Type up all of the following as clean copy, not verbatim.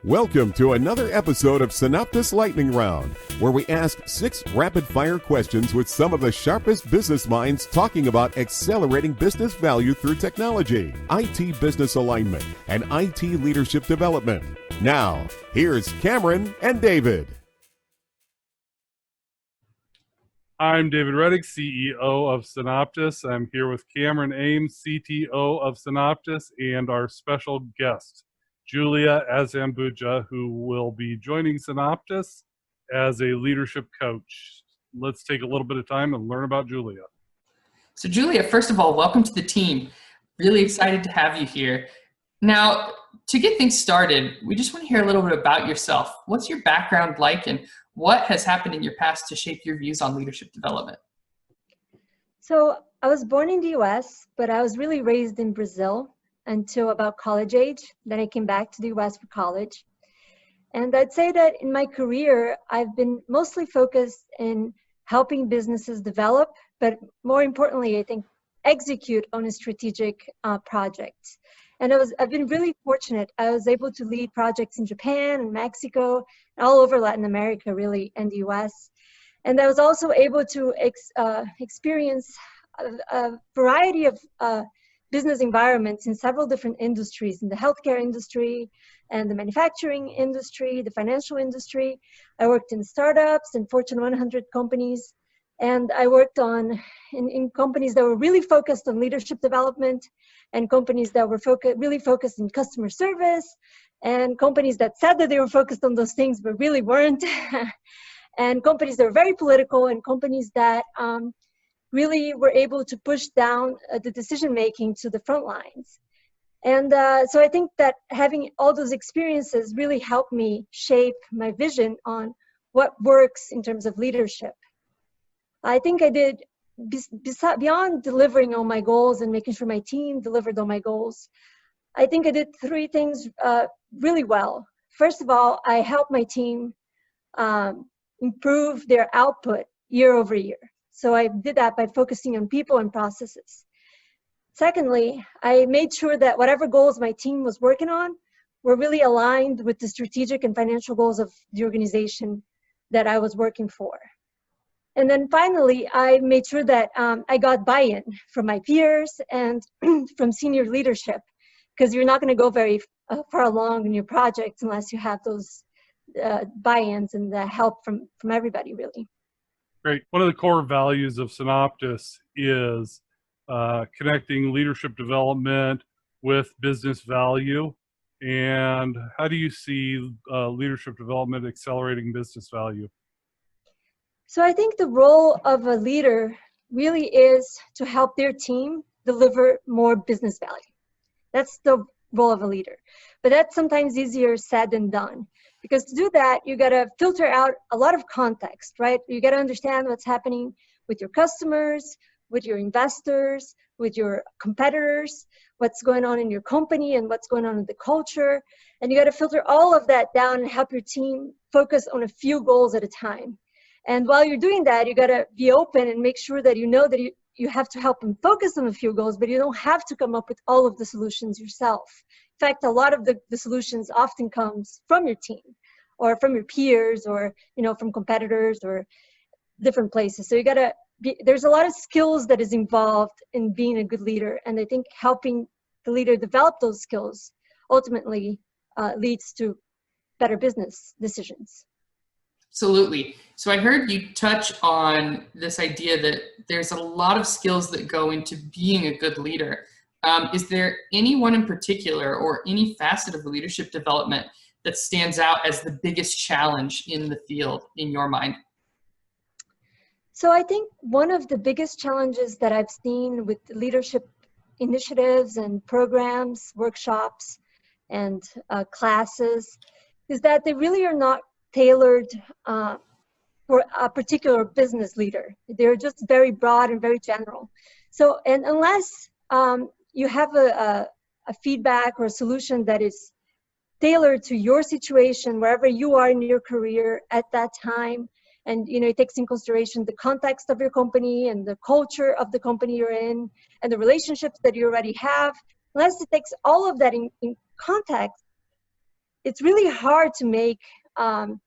Welcome to another episode of Synoptus Lightning Round, where we ask 6 rapid-fire questions with some of the sharpest business minds talking about accelerating business value through technology, IT business alignment, and IT leadership development. Now, here's Cameron and David. I'm David Reddick, CEO of Synoptus. I'm here with Cameron Ames, CTO of Synoptus, and our special guest, Julia Azambuja, who will be joining Synoptus as a leadership coach. Let's take a little bit of time and learn about Julia. So Julia, first of all, welcome to the team. Really excited to have you here. Now, to get things started, we just want to hear a little bit about yourself. What's your background like, and what has happened in your past to shape your views on leadership development? So I was born in the US, but I was really raised in Brazil until about college age. Then I came back to the US for college. And I'd say that in my career, I've been mostly focused in helping businesses develop, but more importantly, I think, execute on a strategic project. And I've been really fortunate. I was able to lead projects in Japan and Mexico, and all over Latin America, really, and the US. And I was also able to experience a variety of business environments in several different industries, in the healthcare industry and the manufacturing industry, the financial industry. I worked in startups and Fortune 100 companies, and I worked in companies that were really focused on leadership development, and companies that were really focused on customer service, and companies that said that they were focused on those things but really weren't, and companies that were very political, and companies that really were able to push down the decision-making to the front lines. And so I think that having all those experiences really helped me shape my vision on what works in terms of leadership. I think I did, beyond delivering on my goals and making sure my team delivered on my goals, I think I did 3 things really well. First of all, I helped my team improve their output year over year. So I did that by focusing on people and processes. Secondly, I made sure that whatever goals my team was working on were really aligned with the strategic and financial goals of the organization that I was working for. And then finally, I made sure that I got buy-in from my peers and from senior leadership, because you're not going to go very far along in your projects unless you have those buy-ins and the help from everybody, really. Great. One of the core values of Synoptus is connecting leadership development with business value. And how do you see leadership development accelerating business value? So I think the role of a leader really is to help their team deliver more business value. That's the role of a leader. But that's sometimes easier said than done. Because to do that, you got to filter out a lot of context, right? You got to understand what's happening with your customers, with your investors, with your competitors, what's going on in your company and what's going on in the culture. And you got to filter all of that down and help your team focus on a few goals at a time. And while you're doing that, you got to be open and make sure that you know that you have to help them focus on a few goals, but you don't have to come up with all of the solutions yourself. In fact, a lot of the solutions often comes from your team or from your peers or, from competitors or different places. So there's a lot of skills that is involved in being a good leader. And I think helping the leader develop those skills ultimately leads to better business decisions. Absolutely. So I heard you touch on this idea that there's a lot of skills that go into being a good leader. Is there anyone in particular or any facet of leadership development that stands out as the biggest challenge in the field in your mind? So I think one of the biggest challenges that I've seen with leadership initiatives and programs, workshops, and classes is that they really are not tailored for a particular business leader. They're just very broad and very general. So, and unless you have a feedback or a solution that is tailored to your situation, wherever you are in your career at that time, and it takes in consideration the context of your company and the culture of the company you're in and the relationships that you already have, unless it takes all of that in context, it's really hard to make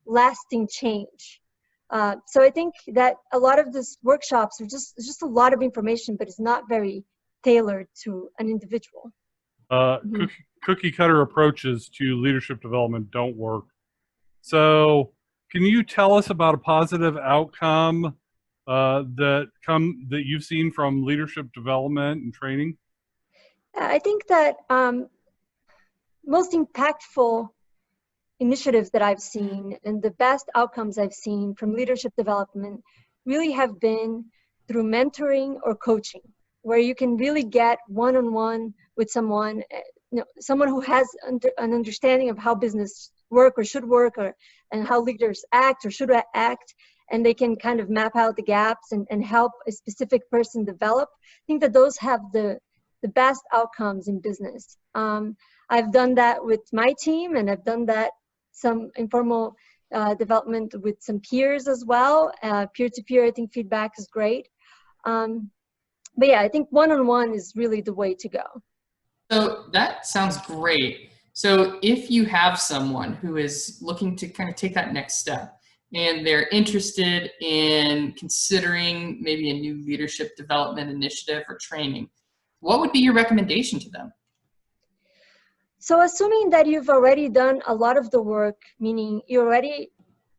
lasting change. So I think that a lot of these workshops are just a lot of information, but it's not very tailored to an individual. Cookie cutter approaches to leadership development don't work. So can you tell us about a positive outcome that you've seen from leadership development and training? I think that most impactful initiatives that I've seen and the best outcomes I've seen from leadership development really have been through mentoring or coaching, where you can really get one-on-one with someone, someone who has an understanding of how business work or should work, and how leaders act or should act, and they can kind of map out the gaps and help a specific person develop. I think that those have the best outcomes in business. I've done that with my team, and I've done that some informal development with some peers as well. Peer-to-peer, I think feedback is great. But yeah, I think one-on-one is really the way to go. So that sounds great. So if you have someone who is looking to kind of take that next step and they're interested in considering maybe a new leadership development initiative or training, what would be your recommendation to them? So assuming that you've already done a lot of the work, meaning you already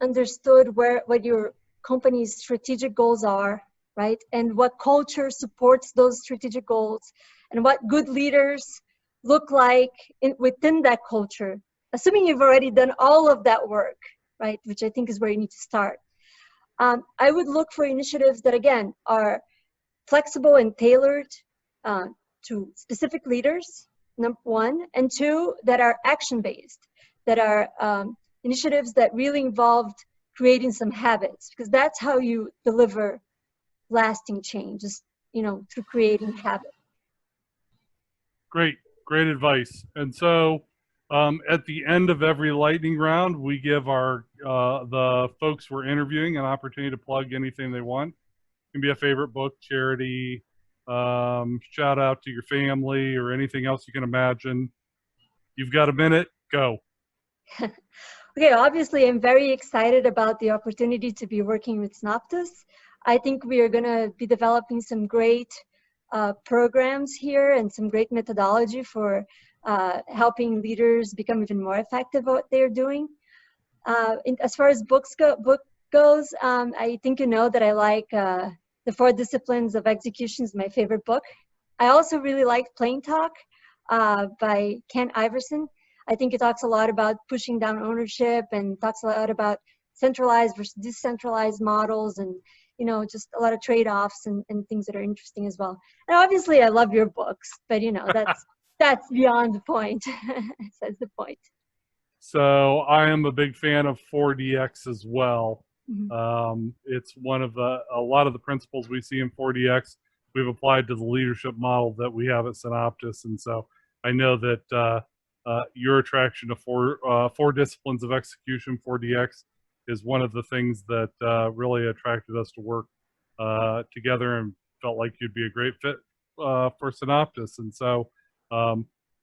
understood what your company's strategic goals are, right? And what culture supports those strategic goals, and what good leaders look like within that culture. Assuming you've already done all of that work, right? Which I think is where you need to start. I would look for initiatives that, again, are flexible and tailored to specific leaders, number one, and two, that are action-based, that are initiatives that really involved creating some habits, because that's how you deliver lasting change, is, through creating habits. Great advice. And so at the end of every lightning round, we give the folks we're interviewing an opportunity to plug anything they want. It can be a favorite book, charity, shout out to your family, or anything else you can imagine. You've got a minute, go. Okay, obviously I'm very excited about the opportunity to be working with Synoptus. I think we are going to be developing some great programs here and some great methodology for helping leaders become even more effective at what they're doing. As far as book goes, I think you know that I like The 4 Disciplines of Execution is my favorite book. I also really like Plain Talk by Ken Iverson. I think it talks a lot about pushing down ownership and talks a lot about centralized versus decentralized models, and just a lot of trade-offs and things that are interesting as well. And obviously I love your books, but that's beyond the point. That's the point. So I am a big fan of 4DX as well. Mm-hmm. It's one of a lot of the principles we see in 4DX we've applied to the leadership model that we have at Synoptus. And so I know that your attraction to 4 disciplines of execution, 4DX, is one of the things that really attracted us to work together, and felt like you'd be a great fit for Synoptus. And so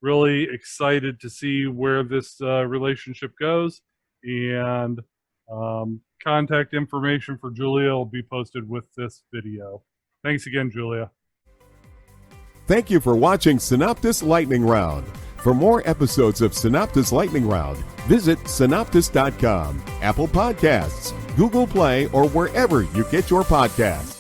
really excited to see where this relationship goes, and contact information for Julia will be posted with this video. Thanks again, Julia. Thank you for watching Synoptus Lightning Round. For more episodes of Synoptus Lightning Round, visit synoptus.com, Apple Podcasts, Google Play, or wherever you get your podcasts.